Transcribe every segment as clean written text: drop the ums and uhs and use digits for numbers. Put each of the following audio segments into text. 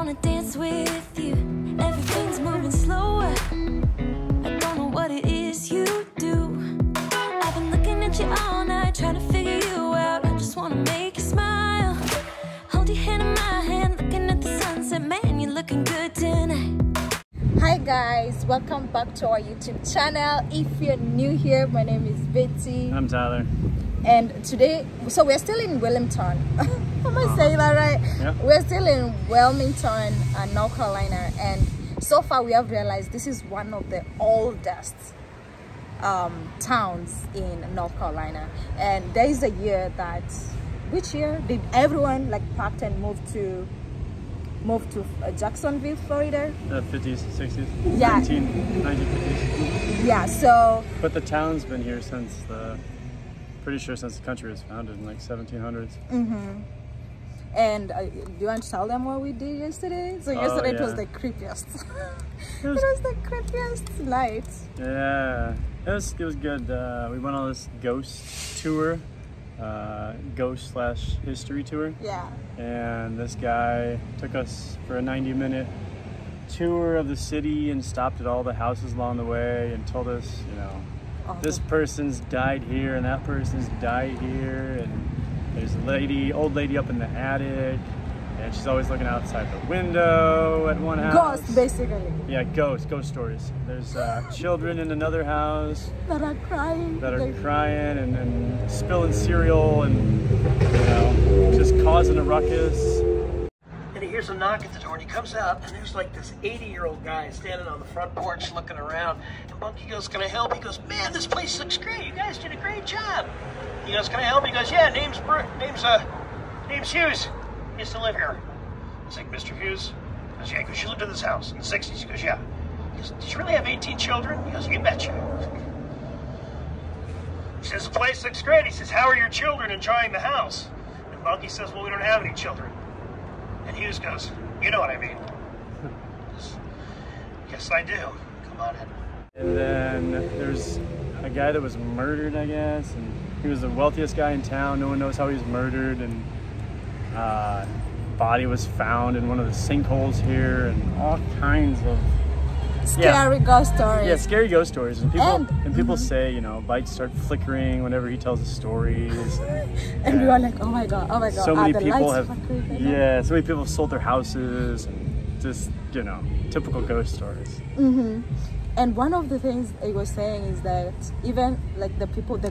wanna dance with you. Everything's moving slower. I don't know what it is you do. I've been looking at you all night, trying to figure you out. I just wanna make you smile. Hold your hand in my hand, looking at the sunset. Man, you're looking good tonight. Hi guys, welcome back to our YouTube channel. If you're new here, my name is Betty. I'm Tyler. And today, so we're still in Wilmington. Am I saying that right? Yep. We're still in Wilmington, North Carolina, and so far we have realized this is one of the oldest towns in North Carolina. And there is a year that, which year did everyone like packed and moved to Jacksonville, Florida? The 50s, 60s, yeah, 1950s. Yeah, so. But the town's been here since pretty sure since the country was founded in like 1700s. Mm-hmm. And do you want to tell them what we did yesterday? So yesterday it was the creepiest. It was the creepiest night. Yeah, it was good. We went on this ghost tour, ghost/history tour. Yeah. And this guy took us for a 90-minute tour of the city and stopped at all the houses along the way and told us, you know, this person's died here and that person's died here, and there's a old lady up in the attic, and she's always looking outside the window at one house. Ghosts, basically. Yeah, ghost stories. There's children in another house that are crying. And spilling cereal and, you know, just causing a ruckus. And he hears a knock at the door, and he comes out, and there's like this 80-year-old guy standing on the front porch looking around. And Monkey goes, "Can I help?" He goes, "Man, this place looks great. You guys did a great job." He goes, "Can I help?" He goes, "Yeah, name's Hughes. He used to live here." He's like, "Mr. Hughes?" He goes, "Yeah." He goes, "You lived in this house in the 60s?" He goes, "Yeah." He goes, "Did you really have 18 children?" He goes, "You betcha." He says, "The place looks great." He says, "How are your children enjoying the house?" And Monkey says, "Well, we don't have any children." And Hughes goes, "You know what I mean." "Yes, I do. Come on in." And then there's a guy that was murdered, I guess, and he was the wealthiest guy in town. No one knows how he was murdered, and body was found in one of the sinkholes here, and all kinds of scary ghost stories. Yeah, scary ghost stories. And people say, you know, lights start flickering whenever he tells the stories. And we were like, oh my god. So many people so many people have sold their houses, and just, you know, typical ghost stories. Mm-hmm. And one of the things he was saying is that even like the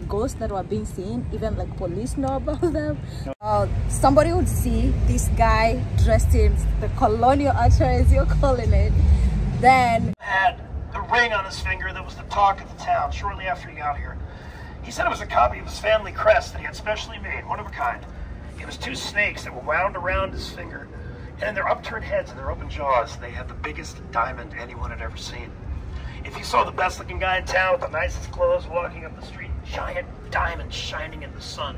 ghosts that were being seen, even like police know about them. Somebody would see this guy dressed in the colonial attire, as you're calling it, then had the ring on his finger that was the talk of the town shortly after he got here. He said it was a copy of his family crest that he had specially made, one of a kind. It was two snakes that were wound around his finger, and in their upturned heads and their open jaws, they had the biggest diamond anyone had ever seen. If you saw the best looking guy in town with the nicest clothes walking up the street, giant diamonds shining in the sun,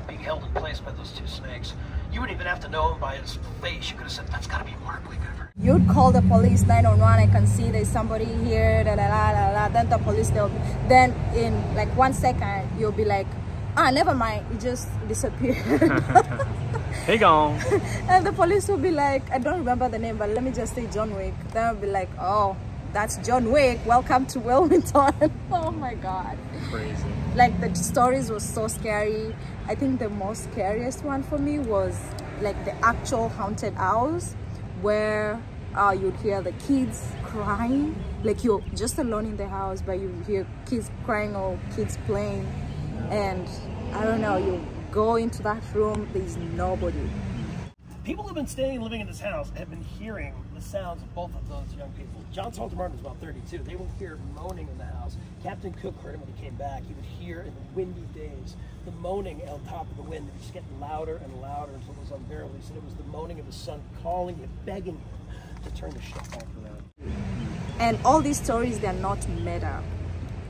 being held in place by those two snakes, you wouldn't even have to know him by his face. You could have said, "That's gotta be Mark Wickford." You'd call the police 911. I can see there's somebody here, then the police, then in like 1 second you'll be like, never mind, it just disappeared. Hey, gone. And the police will be like, I don't remember the name, but let me just say John Wick. Then I'll be like, oh, that's John Wick, welcome to Wilmington. Oh my god, crazy. Like, the stories were so scary. I think the most scariest one for me was like the actual haunted house, where you'd hear the kids crying, like you're just alone in the house, but you hear kids crying or kids playing, and I don't know, you go into that room, there's nobody. People who've been staying and living in this house have been hearing the sounds of both of those young people. John Salter Martin was about 32. They would hear moaning in the house. Captain Cook heard him when he came back. He would hear in the windy days the moaning on top of the wind. It was just getting louder and louder until it was unbearable. He said it was the moaning of the sun calling you, begging you to turn the shit back around. And all these stories, they're not made up.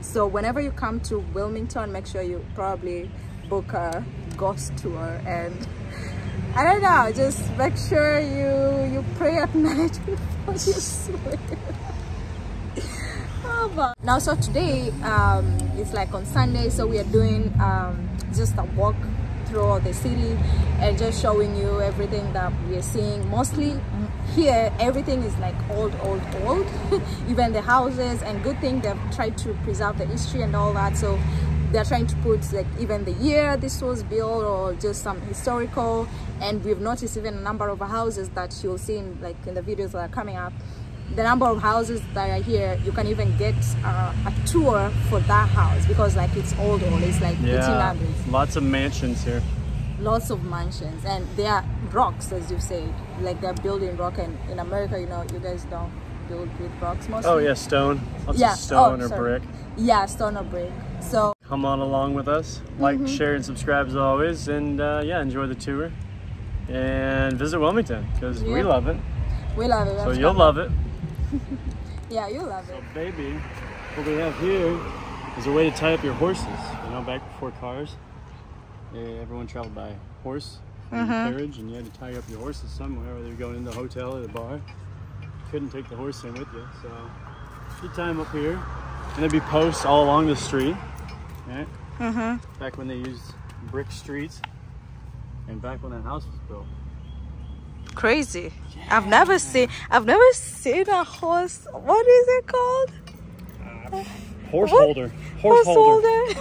So whenever you come to Wilmington, make sure you probably book a ghost tour, and I don't know, just make sure you pray at night before you sleep. Now, so today it's like on Sunday, so we are doing just a walk through the city and just showing you everything that we're seeing. Mostly here everything is like old. Even the houses, and good thing they've tried to preserve the history and all that, so they're trying to put like even the year this was built or just some historical. And we've noticed even a number of houses that you'll see in like in the videos that are coming up, the number of houses that are here, you can even get a tour for that house because like it's old, it's like 1800s. Lots of mansions here. Lots of mansions, and they are rocks, as you said, like they're building rock. And in America, you know, you guys don't build with rocks mostly. Oh yeah, stone. Lots of stone or brick. Yeah, stone or brick. So come on along with us, like, share, and subscribe as always, and yeah, enjoy the tour and visit Wilmington because we love it. We love it. So you'll love it. Yeah, you'll love it. So baby, what we have here is a way to tie up your horses. You know, back before cars, everyone traveled by horse and carriage, and you had to tie up your horses somewhere, whether you're going into the hotel or the bar. You couldn't take the horse in with you, so you tie them up here, and there'd be posts all along the street. Right? Back when they used brick streets, and back when that house was built. Crazy. Yeah. I've never seen a horse. What is it called? Horse holder. Horse holder.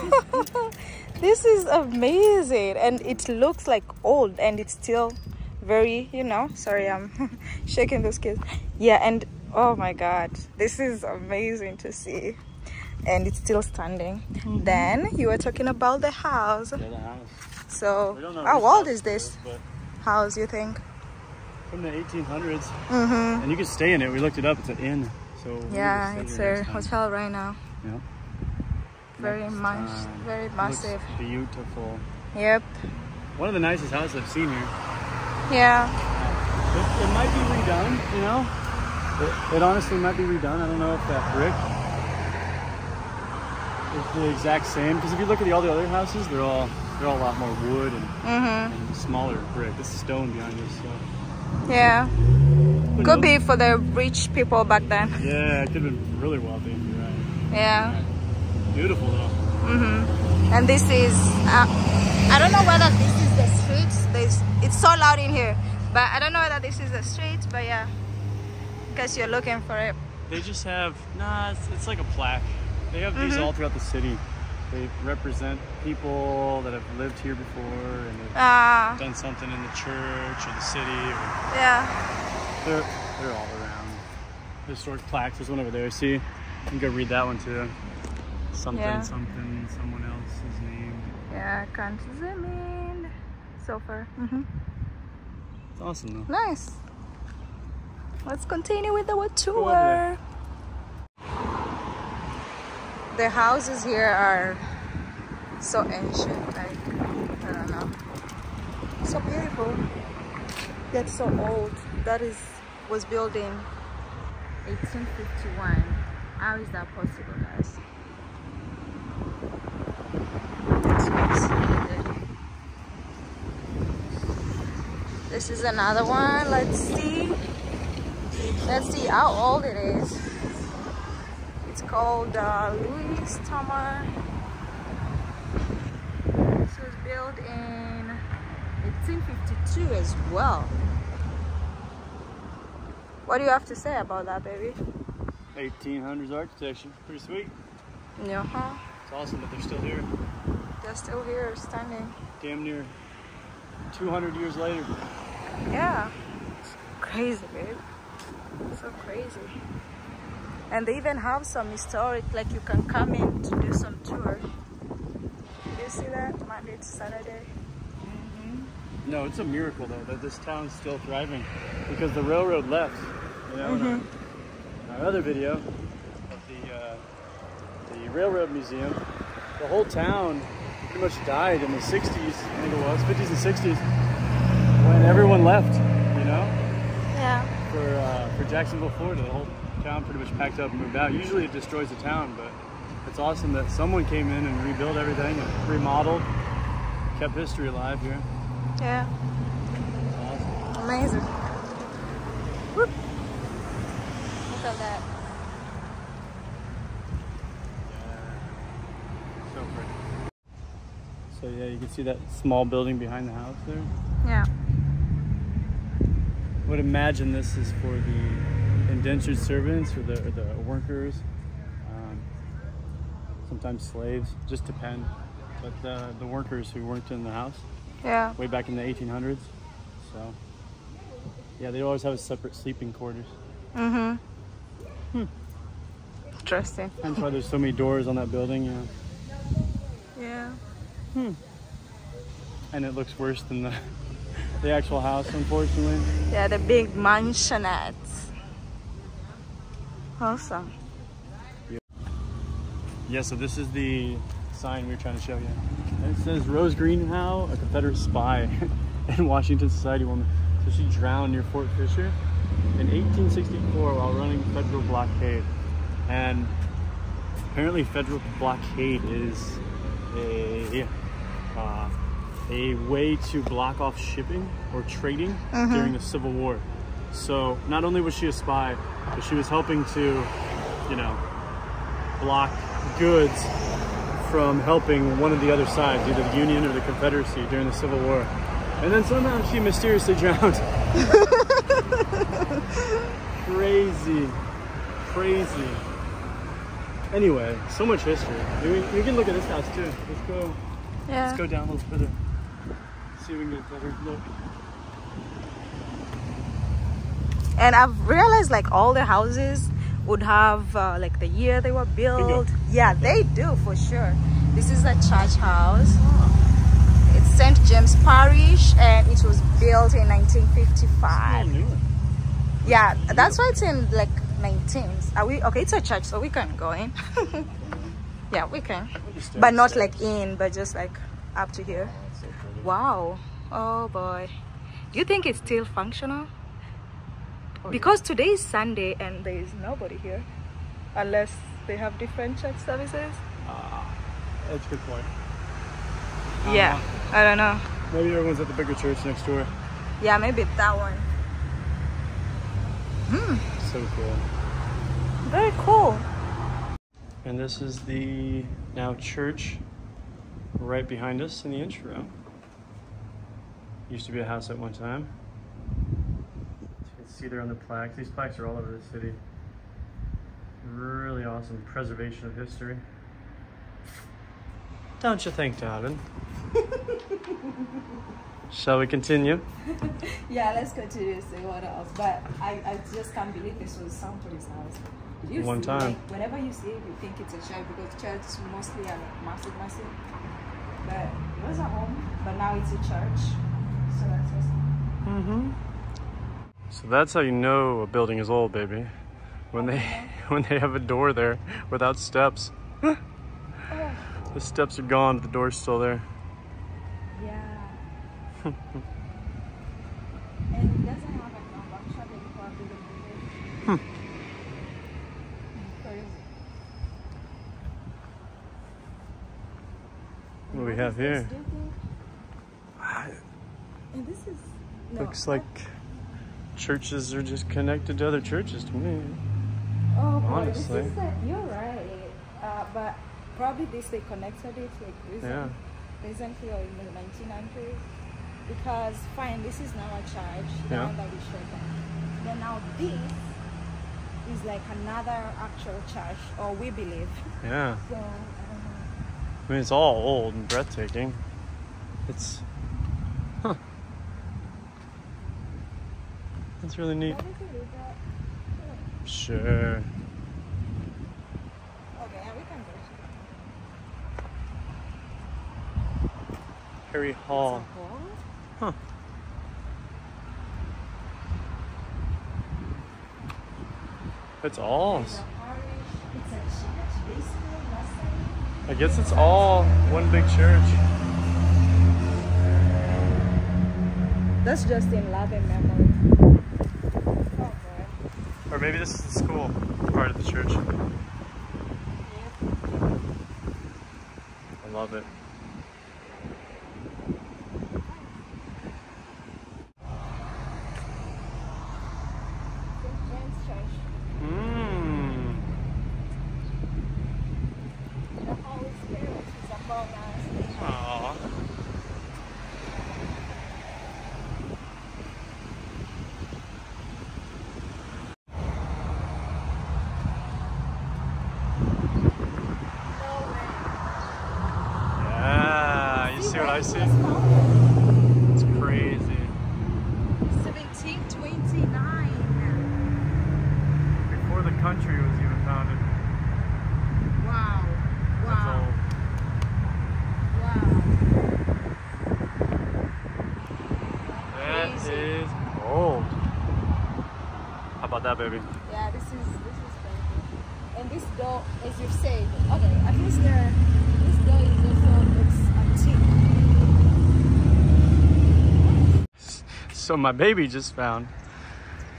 This is amazing, and it looks like old, and it's still very, you know, sorry, I'm shaking those kids. Yeah, and oh my god, this is amazing to see, and it's still standing. Then you were talking about the house. Yeah, the house. So how old is this house, you think? From the 1800s. And you can stay in it. We looked it up. It's an inn. So yeah, it's a hotel right now. Yeah. Very massive. Looks beautiful. Yep. One of the nicest houses I've seen here. Yeah. It might be redone, you know. It honestly might be redone. I don't know if that brick is the exact same, because if you look at all the other houses, they're all a lot more wood and smaller brick. This is stone behind us. So. Yeah. Could be for the rich people back then. Yeah, it could have been really wealthy. You're right. Yeah. Beautiful though. And this is, I don't know whether this is the street. It's so loud in here, but I don't know whether this is the street. But yeah, because you're looking for it. They just have, it's like a plaque. They have these all throughout the city. They represent people that have lived here before and have done something in the church or the city. Yeah. They're all around. Historic plaques. There's one over there. See, you can go read that one too. Something, someone else's name. Yeah, I can't zoom in. So far. It's awesome though. Nice. Let's continue with our tour. The houses here are so ancient, like, I don't know. So beautiful, yet so old. That was built in 1851. How is that possible, guys? This is another one. Let's see how old it is. It's called Louis Thomas. This was built in 1852 as well. What do you have to say about that, baby? 1800s architecture. Pretty sweet. Yeah. It's awesome that they're still here. They're still here, standing. Damn near 200 years later. Yeah. It's crazy, babe. So crazy. And they even have some historic, like you can come in to do some tour. Did you see that? Monday to Saturday. No, it's a miracle though that this town's still thriving because the railroad left. You know, in our other video of the railroad museum, the whole town pretty much died in the 60s. I think it was 50s and 60s when everyone left. You know. Yeah. For Jacksonville, Florida, the whole town pretty much packed up and moved out. Usually it destroys the town, but it's awesome that someone came in and rebuilt everything and remodeled, kept history alive here. Yeah. Awesome. Amazing. Whoop. Look at that. Yeah. So pretty. So yeah, you can see that small building behind the house there. Yeah. I would imagine this is for the indentured servants or the workers, sometimes slaves, just depend. But the workers who worked in the house, Yeah. way back in the 1800s. So yeah, they always have a separate sleeping quarters. Interesting. That's why there's so many doors on that building. Yeah. And it looks worse than the actual house, unfortunately. Yeah, the big mansionettes. Awesome. Yeah, so this is the sign we were trying to show you. And it says Rose Greenhow, a Confederate spy in Washington Society woman. So she drowned near Fort Fisher in 1864 while running federal blockade. And apparently federal blockade is a way to block off shipping or trading during the Civil War. So not only was she a spy, but she was helping to, you know, block goods from helping one of the other sides, either the Union or the Confederacy, during the Civil War. And then somehow she mysteriously drowned. Crazy. Crazy. Anyway, so much history. We can look at this house too. Let's go down a little further. See if we can get a better look. And I've realized like all the houses would have like the year they were built. Bingo. Yeah, they do for sure. This is a church house. It's St. James Parish and it was built in 1955. Yeah, that's why it's in like 19s. Are we okay? It's a church, so we can go in. Yeah, we can, but not like in, but just like up to here. So Wow. Oh boy. Do you think it's still functional? Because today is Sunday and there is nobody here, unless they have different church services. that's a good point. Yeah, I don't know. Maybe everyone's at the bigger church next door. Yeah, maybe that one. So cool. Very cool. And this is the now church right behind us in the intro. Used to be a house at one time. You can see there on the plaques. These plaques are all over the city. Really awesome preservation of history. Don't you think, darling? Shall we continue? Yeah, let's continue to see what else. But I just can't believe this was somebody's house. You One see, time. Like, whenever you see it, you think it's a church because churches mostly are like massive. But it was a home, but now it's a church. So that's awesome. So that's how you know a building is old, baby. When they have a door there without steps. The steps are gone, but the door's still there. Yeah. And it doesn't have a number. Actually, it probably the crazy. What do we have here? And this is Looks like churches are just connected to other churches to me. Oh boy, honestly. this is you're right. But probably they connected it like recently or in the 1900s. Because fine, this is now a church, the one that we showed them. Then now this is like another actual church, or we believe. Yeah. So I don't know. I mean, it's all old and breathtaking. It's, That's really neat. What if we leave that? Sure. Okay, yeah, we can go. Harry Hall. Huh. It's all. It's a church, basically. I guess it's all one big church. That's just in love and memory. Oh boy. Or maybe this is the school part of the church. I love it. The Holy Spirit is upon us. Aww. I see. was founded. It's crazy. 1729. Before the country was even founded. Wow. That's Wow. old. Wow. That Crazy. is old. How about that, baby? Yeah, this is very good. And this door, as you said, okay, at least this door is also looks antique. So my baby just found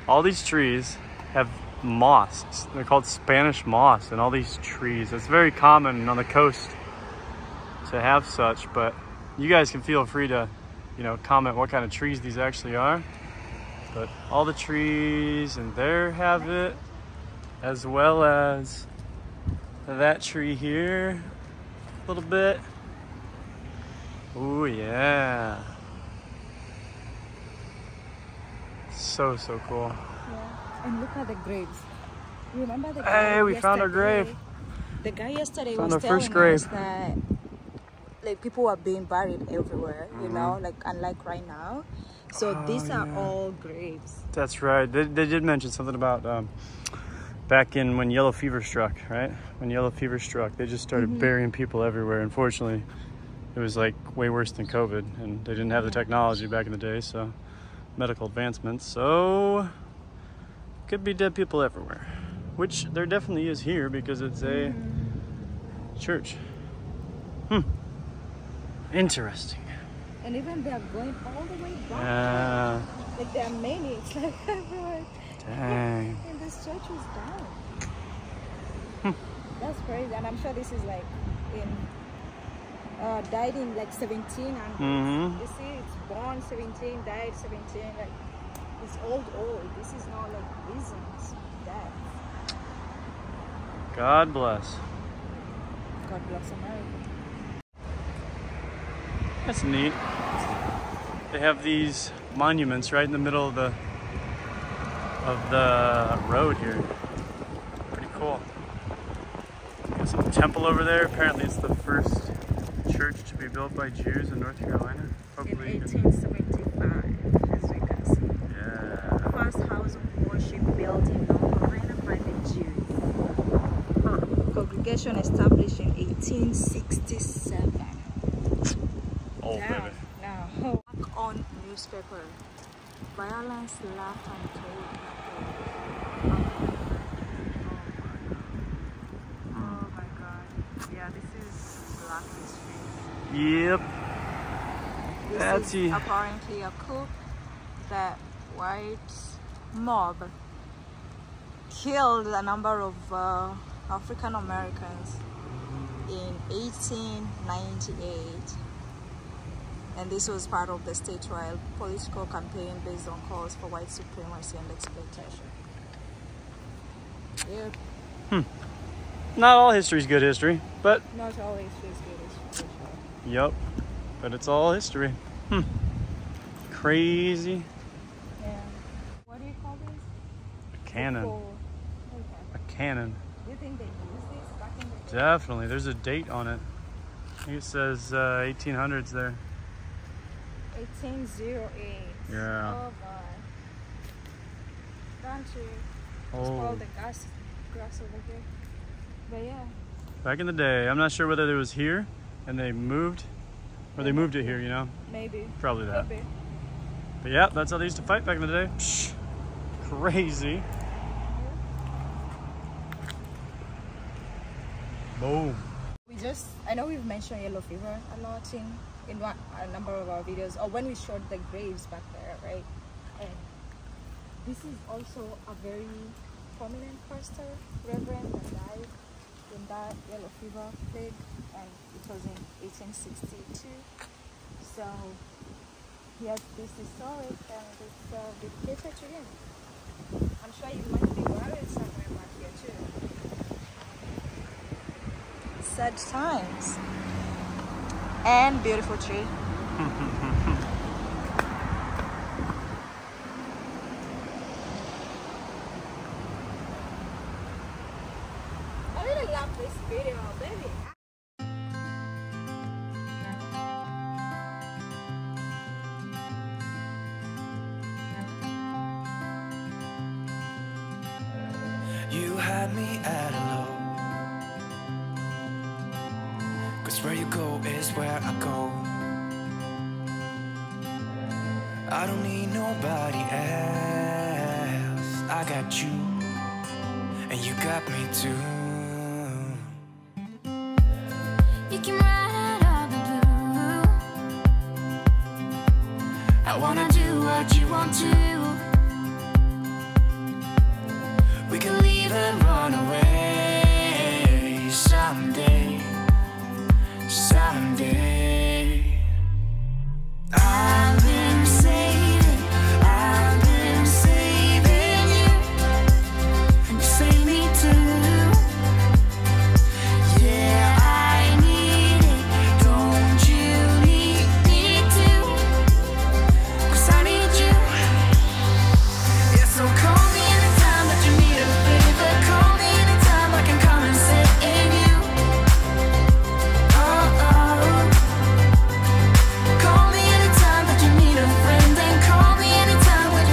all these trees have moss. They're called Spanish moss, and all these trees. It's very common on the coast to have such, but you guys can feel free to, you know, comment what kind of trees these actually are. But all the trees and there have it, as well as that tree here, a little bit. Oh yeah. So cool. Yeah. And look at the graves. You remember the guy Hey, we found our grave. The guy yesterday Found was our first telling us grave. that like people are being buried everywhere, you know, like unlike right now. So these are all graves. That's right. They did mention something about back in when yellow fever struck, right? When yellow fever struck, they just started burying people everywhere. Unfortunately, it was like way worse than COVID, and they didn't have the technology back in the day, so medical advancements. So could be dead people everywhere, which there definitely is here because it's a church. Interesting. And even they are going all the way back. Yeah. Like there are many. It's like everywhere. Dang. And this church was down. That's crazy. And I'm sure this is like in died in like 1700s. You see, it's born 17, died 17. Like it's old. This is not like recent death. God bless. God bless America. That's neat. They have these monuments right in the middle of the road here. Pretty cool. Got some temple over there. Apparently it's the first church to be built by Jews in North Carolina. Hopefully In 1875, as we can see. Yeah. First house of worship built in North Carolina by the Jews. Congregation established in 1867. Old baby. Now, back on newspaper. Violence, laugh, and trade. Oh my God. Yeah, this is Black history. Yep. This is apparently a coup that white mob killed a number of African Americans in 1898. And this was part of the statewide political campaign based on calls for white supremacy and exploitation. Yep. Not all history is good history, but Not all history is good history. yep. But it's all history. Crazy. Yeah. What do you call this? A cannon. Okay. A cannon. Do you think they used this back in the day? Definitely. There's a date on it. I think it says 1800s there. 1808. Yeah. Oh my. Country. It's Oh. called the grass over here. But yeah. Back in the day, I'm not sure whether it was here and they moved, or they moved it here, you know? Maybe. Probably that. Maybe. But yeah, that's how they used to fight back in the day. Psh, crazy. Boom. I know we've mentioned yellow fever a lot in a number of our videos, or when we showed the graves back there, right? And this is also a very prominent pastor, reverend, that died in that yellow fever plague, and it was in 1862. So yes, this is historic and it's dedicated to him. I'm sure you might be buried somewhere back here too. Sad times. And beautiful tree. I really love this video, baby. You had me at a low, 'cause where you go is where I go. I don't need nobody else. I got you, and you got me too. You came right out of the blue. I wanna do what you want to.